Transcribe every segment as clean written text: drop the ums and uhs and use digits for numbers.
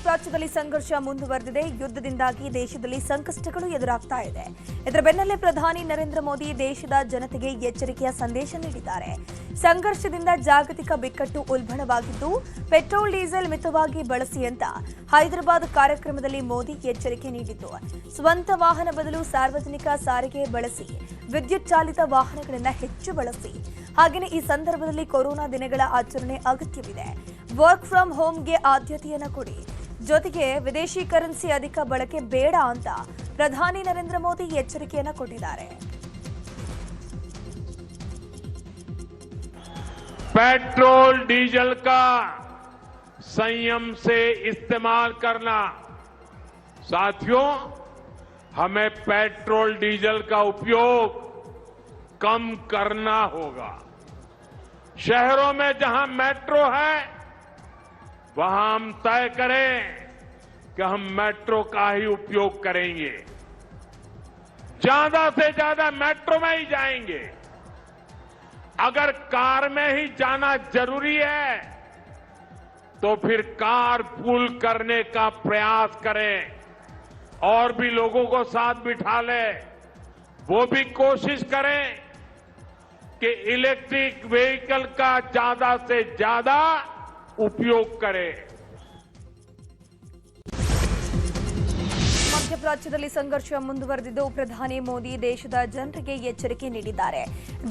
ಮಧ್ಯಪ್ರಾಚ್ಯದಲ್ಲಿ ಸಂಘರ್ಷ ಮುಂದುವರೆದಿದೆ. ಯುದ್ಧದಿಂದಾಗಿ ದೇಶದಲ್ಲಿ ಸಂಕಷ್ಟಗಳು ಎದುರಾಗ್ತಾ ಇದೆ. ಇದರ ಬೆನ್ನಲ್ಲೇ ಪ್ರಧಾನಿ ನರೇಂದ್ರ ಮೋದಿ ದೇಶದ ಜನತೆಗೆ ಎಚ್ಚರಿಕೆಯ ಸಂದೇಶ ನೀಡಿದ್ದಾರೆ. ಸಂಘರ್ಷದಿಂದ ಜಾಗತಿಕ ಬಿಕ್ಕಟ್ಟು ಉಲ್ಬಣವಾಗಿದ್ದು ಪೆಟ್ರೋಲ್ ಡೀಸೆಲ್ ಮಿತವಾಗಿ ಬಳಸಿ ಅಂತ ಹೈದರಾಬಾದ್ ಕಾರ್ಯಕ್ರಮದಲ್ಲಿ ಮೋದಿ ಎಚ್ಚರಿಕೆ ನೀಡಿದ್ದು, ಸ್ವಂತ ವಾಹನ ಬದಲು ಸಾರ್ವಜನಿಕ ಸಾರಿಗೆ ಬಳಸಿ, ವಿದ್ಯುತ್ ಚಾಲಿತ ವಾಹನಗಳನ್ನು ಹೆಚ್ಚು ಬಳಸಿ. ಹಾಗೆಯೇ ಈ ಸಂದರ್ಭದಲ್ಲಿ ಕೊರೋನಾ ದಿನಗಳ ಆಚರಣೆ ಅಗತ್ಯವಿದೆ. ವರ್ಕ್ ಫ್ರಮ್ ಹೋಮ್ಗೆ ಆದ್ಯತೆಯನ್ನು ಕೊಡಿ. ಜೊತೆಗೆ ವಿದೇಶಿ ಕರೆನ್ಸಿ ಅಧಿಕ ಬಳಕೆ ಬೇಡ ಅಂತ ಪ್ರಧಾನಿ ನರೇಂದ್ರ ಮೋದಿ ಎಚ್ಚರಿಕೆಯನ್ನು ಕೊಟ್ಟಿದ್ದಾರೆ. पेट्रोल डीजल का संयम से इस्तेमाल करना। साथियों, हमें पेट्रोल डीजल का उपयोग कम करना होगा। शहरों में जहां मेट्रो है वहां हम तय करें कि हम मेट्रो का ही उपयोग करेंगे, ज्यादा से ज्यादा मेट्रो में ही जाएंगे। अगर कार में ही जाना जरूरी है तो फिर कार पूल करने का प्रयास करें और भी लोगों को साथ बिठा लें। वो भी कोशिश करें कि इलेक्ट्रिक व्हीकल का ज्यादा से ज्यादा उपयोग करें। ಮಧ್ಯಪ್ರಾಚ್ಯದಲ್ಲಿ ಸಂಘರ್ಷ ಮುಂದುವರೆದಿದ್ದು ಪ್ರಧಾನಿ ಮೋದಿ ದೇಶದ ಜನರಿಗೆ ಎಚ್ಚರಿಕೆ ನೀಡಿದ್ದಾರೆ.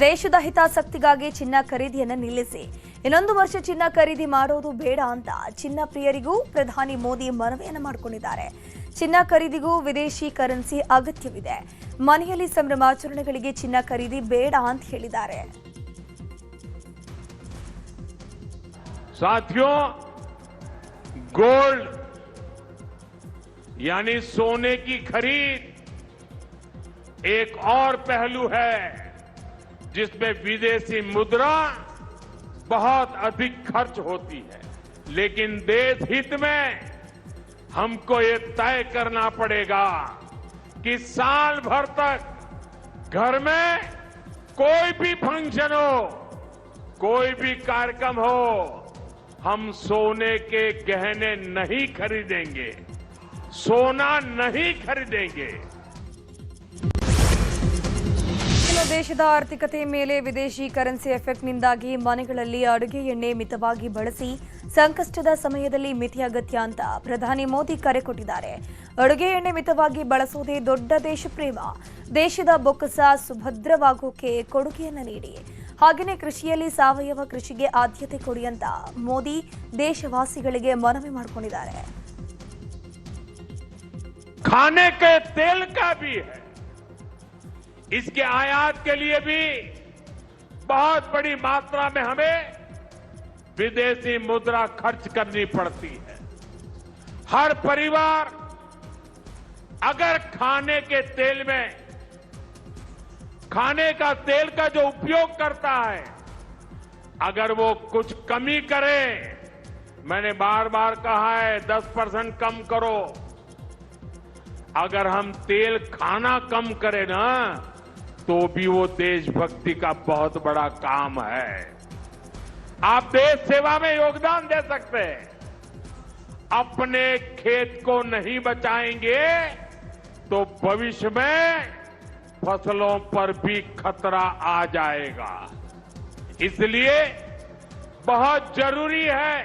ದೇಶದ ಹಿತಾಸಕ್ತಿಗಾಗಿ ಚಿನ್ನ ಖರೀದಿಯನ್ನು ನಿಲ್ಲಿಸಿ, ಇನ್ನೊಂದು ವರ್ಷ ಚಿನ್ನ ಖರೀದಿ ಮಾಡೋದು ಬೇಡ ಅಂತ ಚಿನ್ನ ಪ್ರಿಯರಿಗೂ ಪ್ರಧಾನಿ ಮೋದಿ ಮನವಿಯನ್ನು ಮಾಡಿಕೊಂಡಿದ್ದಾರೆ. ಚಿನ್ನ ಖರೀದಿಗೂ ವಿದೇಶಿ ಕರೆನ್ಸಿ ಅಗತ್ಯವಿದೆ. ಮನೆಯಲ್ಲಿ ಸಂಭ್ರಮಾಚರಣೆಗಳಿಗೆ ಚಿನ್ನ ಖರೀದಿ ಬೇಡ ಅಂತ ಹೇಳಿದ್ದಾರೆ. साथियों, गोल्ड यानी सोने की खरीद एक और पहलू है जिसमें विदेशी मुद्रा बहुत अधिक खर्च होती है। लेकिन देश हित में हमको ये तय करना पड़ेगा कि साल भर तक घर में कोई भी फंक्शन हो, कोई भी कार्यक्रम हो, हम सोने के गहने नहीं खरीदेंगे, सोना नहीं खरीदेंगे। ದೇಶದ ಆರ್ಥಿಕತೆ ಮೇಲೆ ವಿದೇಶಿ ಕರೆನ್ಸಿ ಎಫೆಕ್ಟ್ನಿಂದಾಗಿ ಮನೆಗಳಲ್ಲಿ ಅಡುಗೆ ಎಣ್ಣೆ ಮಿತವಾಗಿ ಬಳಸಿ, ಸಂಕಷ್ಟದ ಸಮಯದಲ್ಲಿ ಮಿತಿ ಅಗತ್ಯ ಅಂತ ಪ್ರಧಾನಿ ಮೋದಿ ಕರೆ ಕೊಟ್ಟಿದ್ದಾರೆ. ಅಡುಗೆ ಎಣ್ಣೆ ಮಿತವಾಗಿ ಬಳಸುವುದೇ ದೊಡ್ಡ ದೇಶ ಪ್ರೇಮ. ದೇಶದ ಬೊಕ್ಕಸ ಸುಭದ್ರವಾಗೋಕೆ ಕೊಡುಗೆಯನ್ನು ನೀಡಿ. ಹಾಗೆಯೇ ಕೃಷಿಯಲ್ಲಿ ಸಾವಯವ ಕೃಷಿಗೆ ಆದ್ಯತೆ ಕೊಡಿ ಅಂತ ಮೋದಿ ದೇಶವಾಸಿಗಳಿಗೆ ಮನವಿ ಮಾಡಿಕೊಂಡಿದ್ದಾರೆ. खाने के तेल का भी है, इसके आयात के लिए भी बहुत बड़ी मात्रा में हमें विदेशी मुद्रा खर्च करनी पड़ती है। हर परिवार अगर खाने के तेल में, खाने का तेल का जो उपयोग करता है, अगर वो कुछ कमी करे, मैंने बार बार कहा है 10% कम करो। अगर हम तेल खाना कम करें ना तो भी वो देशभक्ति का बहुत बड़ा काम है। आप देश सेवा में योगदान दे सकते हैं। अपने खेत को नहीं बचाएंगे तो भविष्य में फसलों पर भी खतरा आ जाएगा। इसलिए बहुत जरूरी है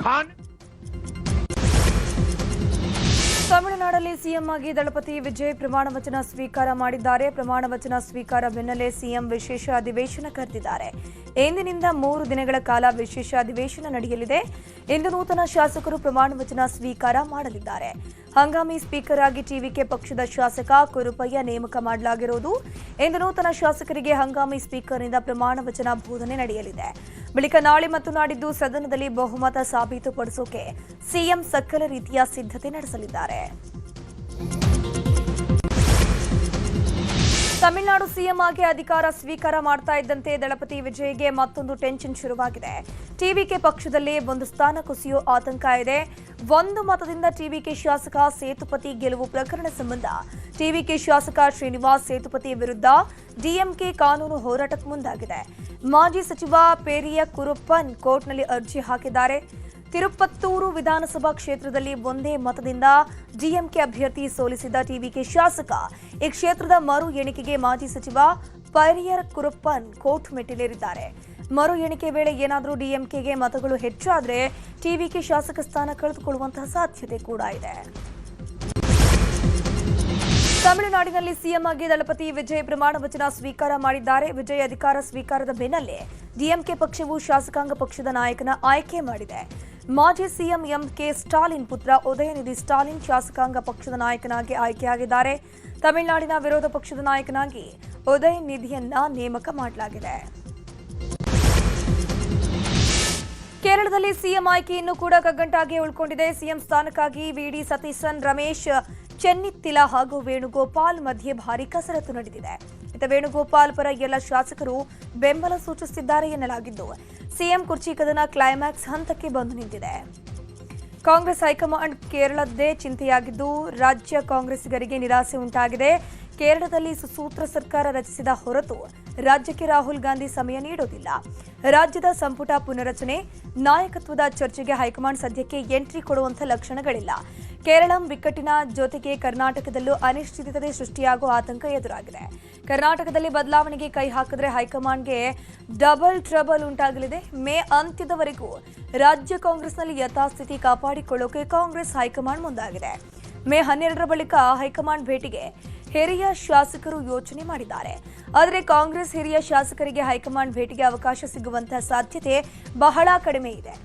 खाने। ತಮಿಳುನಾಡಲ್ಲಿ ಸಿಎಂ ಆಗಿ ದಳಪತಿ ವಿಜಯ್ ಪ್ರಮಾಣ ವಚನ ಸ್ವೀಕಾರ ಮಾಡಿದ್ದಾರೆ. ಪ್ರಮಾಣ ವಚನ ಸ್ವೀಕಾರ ಬೆನ್ನಲ್ಲೇ ಸಿಎಂ ವಿಶೇಷ ಅಧಿವೇಶನ ಕರೆದಿದ್ದಾರೆ. ಇಂದಿನಿಂದ 3 ದಿನಗಳ ಕಾಲ ವಿಶೇಷ ಅಧಿವೇಶನ ನಡೆಯಲಿದೆ. ಇಂದು ನೂತನ ಶಾಸಕರು ಪ್ರಮಾಣ ವಚನ ಸ್ವೀಕಾರ ಮಾಡಲಿದ್ದಾರೆ. ಹಂಗಾಮಿ ಸ್ಪೀಕರ್ ಆಗಿ ಟಿವಿಕೆ ಪಕ್ಷದ ಶಾಸಕ ಕುರುಪಯ್ಯ ನೇಮಕ ಮಾಡಲಾಗಿರುವುದು. ಇಂದು ನೂತನ ಶಾಸಕರಿಗೆ ಹಂಗಾಮಿ ಸ್ಪೀಕರ್ನಿಂದ ಪ್ರಮಾಣ ವಚನ ಬೋಧನೆ ನಡೆಯಲಿದೆ. ಬಳಿಕ ನಾಳೆ ಮತ್ತು ನಾಡಿದ್ದು ಸದನದಲ್ಲಿ ಬಹುಮತ ಸಾಬೀತುಪಡಿಸೋಕೆ ಸಿಎಂ ಸಕಲ ರೀತಿಯ ಸಿದ್ಧತೆ ನಡೆಸಲಿದ್ದಾರೆ. ತಮಿಳುನಾಡು ಸಿಎಂ ಆಗಿ ಅಧಿಕಾರ ಸ್ವೀಕಾರ ಮಾಡ್ತಾ ಇದ್ದಂತೆ ದಳಪತಿ ವಿಜಯ್ಗೆ ಮತ್ತೊಂದು ಟೆನ್ಷನ್ ಶುರುವಾಗಿದೆ. ಟಿವಿಕೆ ಪಕ್ಷದಲ್ಲಿ ಒಂದು ಸ್ಥಾನ ಕುಸಿಯೋ ಆತಂಕ ಇದೆ. ಒಂದು ಮತದಿಂದ ಟಿವಿಕೆ ಶಾಸಕ ಸೇತುಪತಿ ಗೆಲುವು ಪ್ರಕರಣ ಸಂಬಂಧ ಟಿವಿಕೆ ಶಾಸಕ ಶ್ರೀನಿವಾಸ್ ಸೇತುಪತಿ ವಿರುದ್ಧ ಡಿಎಂಕೆ ಕಾನೂನು ಹೋರಾಟಕ್ಕೆ ಮುಂದಾಗಿದೆ. ಮಾಜಿ ಸಚಿವ ಪೇರಿಯ ಕುರುಪ್ಪನ್ ಕೋರ್ಟ್ನಲ್ಲಿ ಅರ್ಜಿ ಹಾಕಿದ್ದಾರೆ. ತಿರುಪತ್ತೂರು ವಿಧಾನಸಭಾ ಕ್ಷೇತ್ರದಲ್ಲಿ ಒಂದೇ ಮತದಿಂದ ಡಿಎಂಕೆ ಅಭ್ಯರ್ಥಿ ಸೋಲಿಸಿದ ಟಿವಿಕೆ ಶಾಸಕ ಈ ಕ್ಷೇತ್ರದ ಮರು ಎಣಿಕೆಗೆ ಮಾಜಿ ಸಚಿವ ಪೈರಿಯರ್ ಕುರುಪ್ಪನ್ ಕೋರ್ಟ್ ಮೆಟ್ಟಿಲೇರಿದ್ದಾರೆ. ಮರು ಎಣಿಕೆ ವೇಳೆ ಏನಾದರೂ ಡಿಎಂಕೆಗೆ ಮತಗಳು ಹೆಚ್ಚಾದರೆ ಟಿವಿಕೆ ಶಾಸಕ ಸ್ಥಾನ ಕಳೆದುಕೊಳ್ಳುವಂತಹ ಸಾಧ್ಯತೆ ಕೂಡ ಇದೆ. ತಮಿಳುನಾಡಿನಲ್ಲಿ ಸಿಎಂ ಆಗಿ ದಳಪತಿ ವಿಜಯ್ ಪ್ರಮಾಣ ವಚನ ಸ್ವೀಕಾರ ಮಾಡಿದ್ದಾರೆ. ವಿಜಯ್ ಅಧಿಕಾರ ಸ್ವೀಕಾರದ ಬೆನ್ನಲ್ಲೇ ಡಿಎಂಕೆ ಪಕ್ಷವು ಶಾಸಕಾಂಗ ಪಕ್ಷದ ನಾಯಕನ ಆಯ್ಕೆ ಮಾಡಿದೆ. ಮಾಜಿ ಸಿಎಂ ಎಂಕೆ ಸ್ಟಾಲಿನ್ ಪುತ್ರ ಉದಯನಿಧಿ ಸ್ಟಾಲಿನ್ ಶಾಸಕಾಂಗ ಪಕ್ಷದ ನಾಯಕನಾಗಿ ಆಯ್ಕೆಯಾಗಿದ್ದಾರೆ. ತಮಿಳುನಾಡಿನ ವಿರೋಧ ಪಕ್ಷದ ನಾಯಕನಾಗಿ ಉದಯನಿಧಿಯನ್ನ ನೇಮಕ ಮಾಡಲಾಗಿದೆ. ಕೇರಳದಲ್ಲಿ ಸಿಎಂ ಆಯ್ಕೆ ಇನ್ನೂ ಕೂಡ ಕಗ್ಗಂಟಾಗಿ ಉಳ್ಕೊಂಡಿದೆ. ಸಿಎಂ ಸ್ಥಾನಕ್ಕಾಗಿ ವಿಡಿ ಸತೀಶನ್, ರಮೇಶ್ ಚೆನ್ನಿತ್ತಿಲ ಹಾಗೂ ವೇಣುಗೋಪಾಲ್ ಮಧ್ಯೆ ಭಾರೀ ಕಸರತ್ತು ನಡೆದಿದೆ. ಇತ್ತ ವೇಣುಗೋಪಾಲ್ ಪರ ಎಲ್ಲ ಶಾಸಕರು ಬೆಂಬಲ ಸೂಚಿಸುತ್ತಿದ್ದಾರೆ ಎನ್ನಲಾಗಿದ್ದು ಸಿಎಂ ಕುರ್ಚಿ ಕದನ ಕ್ಲೈಮ್ಯಾಕ್ಸ್ ಹಂತಕ್ಕೆ ಬಂದು ನಿಂತಿದೆ. ಕಾಂಗ್ರೆಸ್ ಹೈಕಮಾಂಡ್ ಕೇರಳದ್ದೇ ಚಿಂತೆಯಾಗಿದ್ದು ರಾಜ್ಯ ಕಾಂಗ್ರೆಸ್ಸಿಗರಿಗೆ ನಿರಾಸೆ ಉಂಟಾಗಿದೆ. ಕೇರಳದಲ್ಲಿ ಸುಸೂತ್ರ ಸರ್ಕಾರ ರಚಿಸಿದ ಹೊರತು ರಾಜ್ಯಕ್ಕೆ ರಾಹುಲ್ ಗಾಂಧಿ ಸಮಯ ನೀಡುವುದಿಲ್ಲ. ರಾಜ್ಯದ ಸಂಪುಟ ಪುನರಚನೆ, ನಾಯಕತ್ವದ ಚರ್ಚೆಗೆ ಹೈಕಮಾಂಡ್ ಸದ್ಯಕ್ಕೆ ಎಂಟ್ರಿ ಕೊಡುವಂಥ ಲಕ್ಷಣಗಳಿಲ್ಲ. ಕೇರಳಂ ಬಿಕ್ಕಟ್ಟಿನ ಜೊತೆಗೆ ಕರ್ನಾಟಕದಲ್ಲೂ ಅನಿಶ್ಚಿತತೆ ಸೃಷ್ಟಿಯಾಗುವ ಆತಂಕ ಎದುರಾಗಿದೆ. ಕರ್ನಾಟಕದಲ್ಲಿ ಬದಲಾವಣೆಗೆ ಕೈ ಹಾಕಿದ್ರೆ ಹೈಕಮಾಂಡ್ಗೆ ಡಬಲ್ ಟ್ರಬಲ್ ಉಂಟಾಗಲಿದೆ. ಮೇ ಅಂತ್ಯದವರೆಗೂ ರಾಜ್ಯ ಕಾಂಗ್ರೆಸ್ನಲ್ಲಿ ಯಥಾಸ್ಥಿತಿ ಕಾಪಾಡಿಕೊಳ್ಳೋಕೆ ಕಾಂಗ್ರೆಸ್ ಹೈಕಮಾಂಡ್ ಮುಂದಾಗಿದೆ. ಮೇ 12ರ ಬಳಿಕ ಹೈಕಮಾಂಡ್ ಭೇಟಿಗೆ ಹಿರಿಯ ಶಾಸಕರು ಯೋಚನೆ ಮಾಡಿದ್ದಾರೆ. ಆದರೆ ಕಾಂಗ್ರೆಸ್ ಹಿರಿಯ ಶಾಸಕರಿಗೆ ಹೈಕಮಾಂಡ್ ಭೇಟಿಗೆ ಅವಕಾಶ ಸಿಗುವಂತಹ ಸಾಧ್ಯತೆ ಬಹಳ ಕಡಿಮೆ ಇದೆ.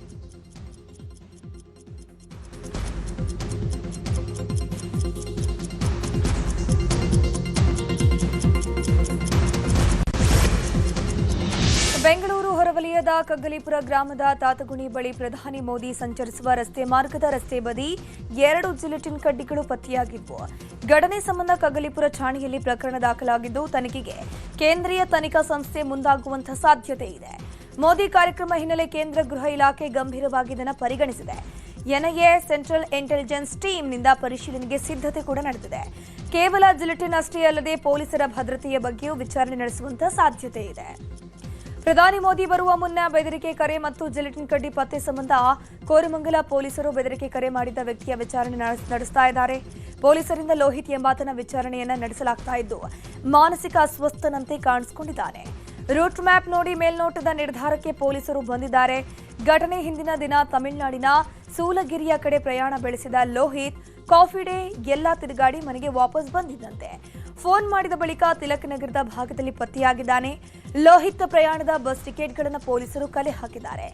ಬೆಂಗಳೂರು ಹೊರವಲಯದ ಕಗ್ಗಲೀಪುರ ಗ್ರಾಮದ ತಾತಗುಣಿ ಬಳಿ ಪ್ರಧಾನಿ ಮೋದಿ ಸಂಚರಿಸುವ ರಸ್ತೆ ಮಾರ್ಗದ ರಸ್ತೆ ಬದಿ 2 ಜಿಲೆಟಿನ್ ಕಡ್ಡಿಗಳು ಪತ್ತೆಯಾಗಿದ್ದವು. ಘಟನೆ ಸಂಬಂಧ ಕಗ್ಗಲೀಪುರ ಠಾಣೆಯಲ್ಲಿ ಪ್ರಕರಣ ದಾಖಲಾಗಿದ್ದು ತನಿಖೆಗೆ ಕೇಂದ್ರೀಯ ತನಿಖಾ ಸಂಸ್ಥೆ ಮುಂದಾಗುವಂತಹ ಸಾಧ್ಯತೆ ಇದೆ. ಮೋದಿ ಕಾರ್ಯಕ್ರಮ ಹಿನ್ನೆಲೆ ಕೇಂದ್ರ ಗೃಹ ಇಲಾಖೆ ಗಂಭೀರವಾಗಿ ಇದನ್ನು ಪರಿಗಣಿಸಿದೆ. ಎನ್ಐಎ ಸೆಂಟ್ರಲ್ ಇಂಟೆಲಿಜೆನ್ಸ್ ಟೀಮ್ನಿಂದ ಪರಿಶೀಲನೆಗೆ ಸಿದ್ಧತೆ ಕೂಡ ನಡೆದಿದೆ. ಕೇವಲ ಜಿಲೆಟಿನ್ ಅಷ್ಟೇ ಅಲ್ಲದೆ ಪೊಲೀಸರ ಭದ್ರತೆಯ ಬಗ್ಗೆಯೂ ವಿಚಾರಣೆ ನಡೆಸುವಂತಹ ಸಾಧ್ಯತೆ ಇದೆ. ಪ್ರಧಾನಿ ಮೋದಿ ಬರುವ ಮುನ್ನ ಬೆದರಿಕೆ ಕರೆ ಮತ್ತು ಜಿಲೆಟಿನ್ ಕಡ್ಡಿ ಪತ್ತೆ ಸಂಬಂಧ ಕೋರಮಂಗಲ ಪೊಲೀಸರು ಬೆದರಿಕೆ ಕರೆ ಮಾಡಿದ್ದ ವ್ಯಕ್ತಿಯ ವಿಚಾರಣೆ ನಡೆಸ್ತಾ ಇದ್ದಾರೆ. ಪೊಲೀಸರಿಂದ ಲೋಹಿತ್ ಎಂಬಾತನ ವಿಚಾರಣೆಯನ್ನ ನಡೆಸಲಾಗ್ತಾ ಇದ್ದು ಮಾನಸಿಕ ಅಸ್ವಸ್ಥನಂತೆ ಕಾಣಿಸಿಕೊಂಡಿದ್ದಾನೆ. ರೂಟ್ ಮ್ಯಾಪ್ ನೋಡಿ ಮೇಲ್ನೋಟದ ನಿರ್ಧಾರಕ್ಕೆ ಪೊಲೀಸರು ಬಂದಿದ್ದಾರೆ. ಘಟನೆ ಹಿಂದಿನ ದಿನ ತಮಿಳುನಾಡಿನ ಸೂಲಗಿರಿಯ ಕಡೆ ಪ್ರಯಾಣ ಬೆಳೆಸಿದ ಲೋಹಿತ್ ಕಾಫಿ ಡೇ ಎಲ್ಲ ತಿರುಗಾಡಿ ಮನೆಗೆ ವಾಪಸ್ ಬಂದಿದ್ದಂತೆ. ಫೋನ್ ಮಾಡಿದ ಬಳಿಕ ತಿಲಕ್ ನಗರದ ಭಾಗದಲ್ಲಿ ಪತ್ತೆಯಾಗಿದ್ದಾನೆ. ಲೋಹಿತ್ ಪ್ರಯಾಣದ ಬಸ್ ಟಿಕೆಟ್ಗಳನ್ನು ಪೊಲೀಸರು ಕಲೆ ಹಾಕಿದ್ದಾರೆ.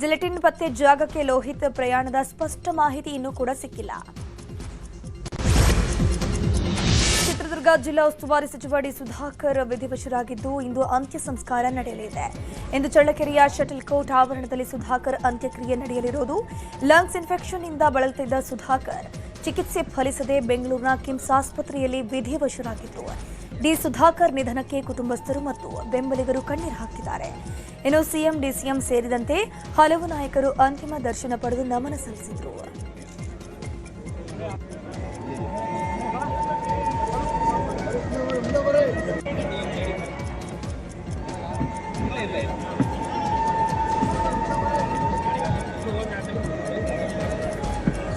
ಜಿಲೆಟಿನ್ ಪತ್ತೆ ಜಾಗಕ್ಕೆ ಲೋಹಿತ್ ಪ್ರಯಾಣದ ಸ್ಪಷ್ಟ ಮಾಹಿತಿ ಇನ್ನೂ ಕೂಡ ಸಿಕ್ಕಿಲ್ಲ. ಚಿತ್ರದುರ್ಗ ಜಿಲ್ಲಾ ಉಸ್ತುವಾರಿ ಸಚಿವ ಡಿ ಸುಧಾಕರ್ ವಿಧಿವಶರಾಗಿದ್ದು ಇಂದು ಅಂತ್ಯ ಸಂಸ್ಕಾರ ನಡೆಯಲಿದೆ. ಇಂದು ಚಳ್ಳಕೆರೆಯ ಶಟಲ್ ಕೋರ್ಟ್ ಆವರಣದಲ್ಲಿ ಸುಧಾಕರ್ ಅಂತ್ಯಕ್ರಿಯೆ ನಡೆಯಲಿರುವುದು. ಲಂಗ್ಸ್ ಇನ್ಫೆಕ್ಷನ್ನಿಂದ ಬಳಲುತ್ತಿದ್ದ ಸುಧಾಕರ್ ಚಿಕಿತ್ಸೆ ಫಲಿಸದೆ ಬೆಂಗಳೂರಿನ ಕಿಮ್ಸ್ ಆಸ್ಪತ್ರೆಯಲ್ಲಿ ವಿಧಿವಶರಾಗಿದ್ದು ಡಿ ಸುಧಾಕರ್ ನಿಧನಕ್ಕೆ ಕುಟುಂಬಸ್ಥರು ಮತ್ತು ಬೆಂಬಲಿಗರು ಕಣ್ಣೀರು ಹಾಕಿದ್ದಾರೆ. ಇನ್ನು ಸಿಎಂ, ಡಿಸಿಎಂ ಸೇರಿದಂತೆ ಹಲವು ನಾಯಕರು ಅಂತಿಮ ದರ್ಶನ ಪಡೆದು ನಮನ ಸಲ್ಲಿಸಿದರು.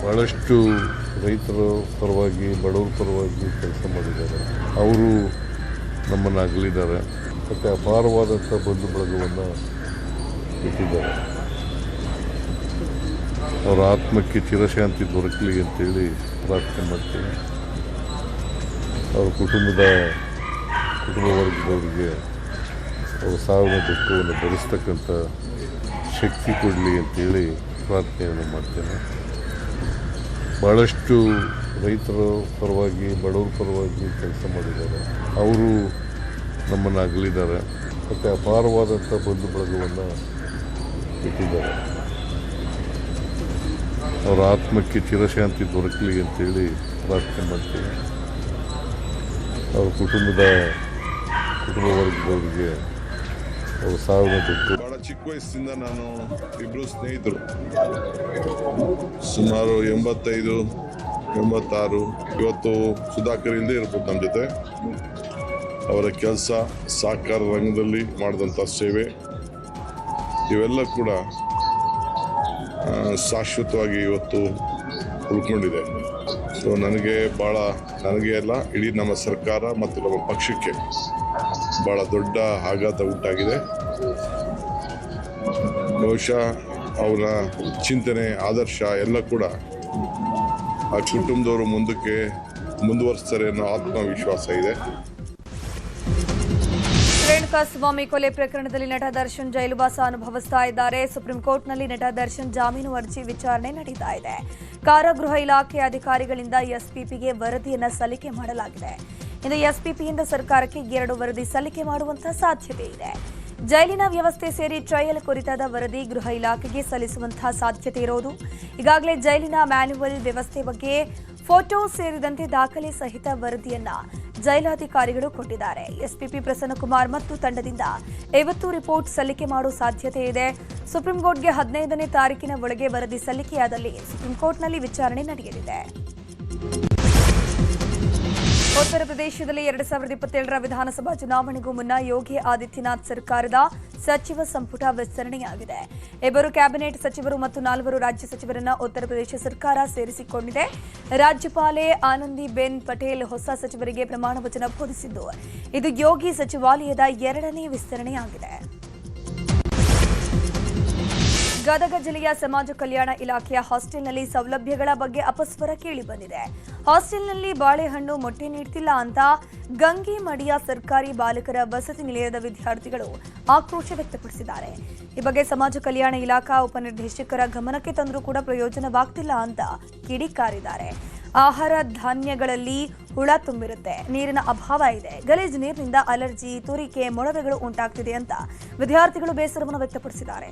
ಬಹಳಷ್ಟು ರೈತರ ಪರವಾಗಿ, ಬಡವರ ಪರವಾಗಿ ಕೆಲಸ ಮಾಡಿದ್ದಾರೆ. ಅವರು ನಮ್ಮನ್ನು ಅಗಲಿದ್ದಾರೆ ಮತ್ತು ಅಪಾರವಾದಂಥ ಬಂಧು ಬಳಗವನ್ನು ಬಿಟ್ಟಿದ್ದಾರೆ. ಅವರ ಆತ್ಮಕ್ಕೆ ಚಿರಶಾಂತಿ ದೊರಕಲಿ ಅಂತೇಳಿ ಪ್ರಾರ್ಥನೆ ಮಾಡ್ತೀನಿ. ಅವರ ಕುಟುಂಬ ವರ್ಗದವರಿಗೆ ಅವರ ಸಾವಿನ ದುಃಖವನ್ನು ಭರಿಸ್ತಕ್ಕಂಥ ಶಕ್ತಿ ಕೊಡಲಿ ಅಂತೇಳಿ ಪ್ರಾರ್ಥನೆಯನ್ನು ಮಾಡ್ತೇನೆ. ಭಾಳಷ್ಟು ರೈತರ ಪರವಾಗಿ, ಬಡವರ ಪರವಾಗಿ ಕೆಲಸ ಮಾಡಿದ್ದಾರೆ. ಅವರು ನಮ್ಮನ್ನು ಅಗಲಿದ್ದಾರೆ ಮತ್ತು ಅಪಾರವಾದಂಥ ಬಂಧು ಬಳಗವನ್ನು ಬಿಟ್ಟಿದ್ದಾರೆ. ಅವರ ಆತ್ಮಕ್ಕೆ ಚಿರಶಾಂತಿ ದೊರಕಲಿ ಅಂತೇಳಿ ಪ್ರಾರ್ಥನೆ ಮಾಡ್ತೀನಿ. ಅವರ ಕುಟುಂಬ ವರ್ಗದವರಿಗೆ ಅವರ ಸಾವಿನ ದುಃಖ. ಬಹಳ ಚಿಕ್ಕ ವಯಸ್ಸಿಂದ ನಾನು ಇಬ್ಬರು ಸ್ನೇಹಿತರು, ಸುಮಾರು 85, 86. ಇವತ್ತು ಸುಧಾಕರ್ ಇಲ್ಲದೆ ಇರ್ಬೋದು ನಮ್ಮ ಜೊತೆ. ಅವರ ಕೆಲಸ, ಸಹಕಾರ ರಂಗದಲ್ಲಿ ಮಾಡಿದಂಥ ಸೇವೆ ಇವೆಲ್ಲ ಕೂಡ ಶಾಶ್ವತವಾಗಿ ಇವತ್ತು ಉಳ್ಕೊಂಡಿದೆ. ಸೊ ನನಗೆ ಅಲ್ಲ, ಇಡೀ ನಮ್ಮ ಸರ್ಕಾರ ಮತ್ತು ನಮ್ಮ ಪಕ್ಷಕ್ಕೆ ಭಾಳ ದೊಡ್ಡ ಆಘಾತ ಉಂಟಾಗಿದೆ. ಬಹುಶಃ ಅವರ ಚಿಂತನೆ, ಆದರ್ಶ ಎಲ್ಲ ಕೂಡ ಆ ಕುಟುಂಬದವರು ಮುಂದುವರಿಸ್ತಾರೆ ಅನ್ನೋ ಆತ್ಮವಿಶ್ವಾಸ ಇದೆ. ರೇಣುಕಾಸ್ವಾಮಿ ಕೊಲೆ ಪ್ರಕರಣದಲ್ಲಿ ನಟ ದರ್ಶನ್ ಜೈಲುವಾಸ ಅನುಭವಿಸ್ತಾ ಇದ್ದಾರೆ. ಸುಪ್ರೀಂ ಕೋರ್ಟ್ನಲ್ಲಿ ನಟ ದರ್ಶನ್ ಜಾಮೀನು ಅರ್ಜಿ ವಿಚಾರಣೆ ನಡೀತಾ ಇದೆ. ಕಾರಾಗೃಹ ಇಲಾಖೆ ಅಧಿಕಾರಿಗಳಿಂದ ಎಸ್ಪಿಪಿಗೆ ವರದಿಯನ್ನು ಸಲ್ಲಿಕೆ ಮಾಡಲಾಗಿದೆ. ಇಂದು ಎಸ್ಪಿಪಿಯಿಂದ ಸರ್ಕಾರಕ್ಕೆ 2 ವರದಿ ಸಲ್ಲಿಕೆ ಮಾಡುವಂತಹ ಸಾಧ್ಯತೆ ಇದೆ. ಜೈಲಿನ ವ್ಯವಸ್ಥೆ ಸೇರಿ ಟ್ರಯಲ್ ಕುರಿತಾದ ವರದಿ ಗೃಹ ಇಲಾಖೆಗೆ ಸಲ್ಲಿಸುವಂತಹ ಸಾಧ್ಯತೆ ಇರೋದು. ಈಗಾಗಲೇ ಜೈಲಿನ ಮ್ಯಾನ್ಯುವಲ್ ವ್ಯವಸ್ಥೆ ಬಗ್ಗೆ ಫೋಟೋ ಸೇರಿದಂತೆ ದಾಖಲೆ ಸಹಿತ ವರದಿಯನ್ನ ಜೈಲಾಧಿಕಾರಿಗಳು ಕೊಟ್ಟಿದ್ದಾರೆ. ಎಸ್ಪಿಪಿ ಪ್ರಸನ್ನಕುಮಾರ್ ಮತ್ತು ತಂಡದಿಂದ 50 ರಿಪೋರ್ಟ್ ಸಲ್ಲಿಕೆ ಮಾಡುವ ಸಾಧ್ಯತೆ ಇದೆ. ಸುಪ್ರೀಂ ಕೋರ್ಟ್ಗೆ 15ನೇ ತಾರೀಕಿನ ಒಳಗೆ ವರದಿ ಸಲ್ಲಿಕೆಯಾದಲ್ಲಿ ಸುಪ್ರೀಂ ಕೋರ್ಟ್ನಲ್ಲಿ ವಿಚಾರಣೆ ನಡೆಯಲಿದೆ. ಉತ್ತರ ಪ್ರದೇಶದಲ್ಲಿ 2027ರ ವಿಧಾನಸಭಾ ಚುನಾವಣೆಗೂ ಮುನ್ನ ಯೋಗಿ ಆದಿತ್ಯನಾಥ್ ಸರ್ಕಾರದ ಸಚಿವ ಸಂಪುಟ ವಿಸ್ತರಣೆಯಾಗಿದೆ. 2 ಕ್ಯಾಬಿನೆಟ್ ಸಚಿವರು ಮತ್ತು 4 ರಾಜ್ಯ ಸಚಿವರನ್ನ ಉತ್ತರ ಪ್ರದೇಶ ಸರ್ಕಾರ ಸೇರಿಸಿಕೊಂಡಿದೆ. ರಾಜ್ಯಪಾಲೆ ಆನಂದಿಬೆನ್ ಪಟೇಲ್ ಹೊಸ ಸಚಿವರಿಗೆ ಪ್ರಮಾಣ ವಚನ ಬೋಧಿಸಿದ್ದು, ಇದು ಯೋಗಿ ಸಚಿವಾಲಯದ 2ನೇ ವಿಸ್ತರಣೆಯಾಗಿದೆ. ಗದಗ ಜಿಲ್ಲೆಯ ಸಮಾಜ ಕಲ್ಯಾಣ ಇಲಾಖೆಯ ಹಾಸ್ಟೆಲ್ನಲ್ಲಿ ಸೌಲಭ್ಯಗಳ ಬಗ್ಗೆ ಅಪಸ್ವರ ಕೇಳಿಬಂದಿದೆ. ಹಾಸ್ಟೆಲ್ನಲ್ಲಿ ಬಾಳೆಹಣ್ಣು ಮೊಟ್ಟೆ ನೀಡುತ್ತಿಲ್ಲ ಅಂತ ಗಂಗಿಮಡಿಯ ಸರ್ಕಾರಿ ಬಾಲಕರ ವಸತಿ ನಿಲಯದ ವಿದ್ಯಾರ್ಥಿಗಳು ಆಕ್ರೋಶ ವ್ಯಕ್ತಪಡಿಸಿದ್ದಾರೆ. ಈ ಬಗ್ಗೆ ಸಮಾಜ ಕಲ್ಯಾಣ ಇಲಾಖಾ ಉಪನಿರ್ದೇಶಕರ ಗಮನಕ್ಕೆ ತಂದರೂ ಕೂಡ ಪ್ರಯೋಜನವಾಗ್ತಿಲ್ಲ ಅಂತ ಕಿಡಿಕಾರಿದ್ದಾರೆ. ಆಹಾರ ಧಾನ್ಯಗಳಲ್ಲಿ ಹುಳ ತುಂಬಿರುತ್ತೆ, ನೀರಿನ ಅಭಾವ ಇದೆ, ಗಲೀಜು ನೀರಿನಿಂದ ಅಲರ್ಜಿ, ತುರಿಕೆ, ಮೊಳವೆಗಳು ಉಂಟಾಗ್ತಿದೆ ಅಂತ ವಿದ್ಯಾರ್ಥಿಗಳು ಬೇಸರವನ್ನು ವ್ಯಕ್ತಪಡಿಸಿದ್ದಾರೆ.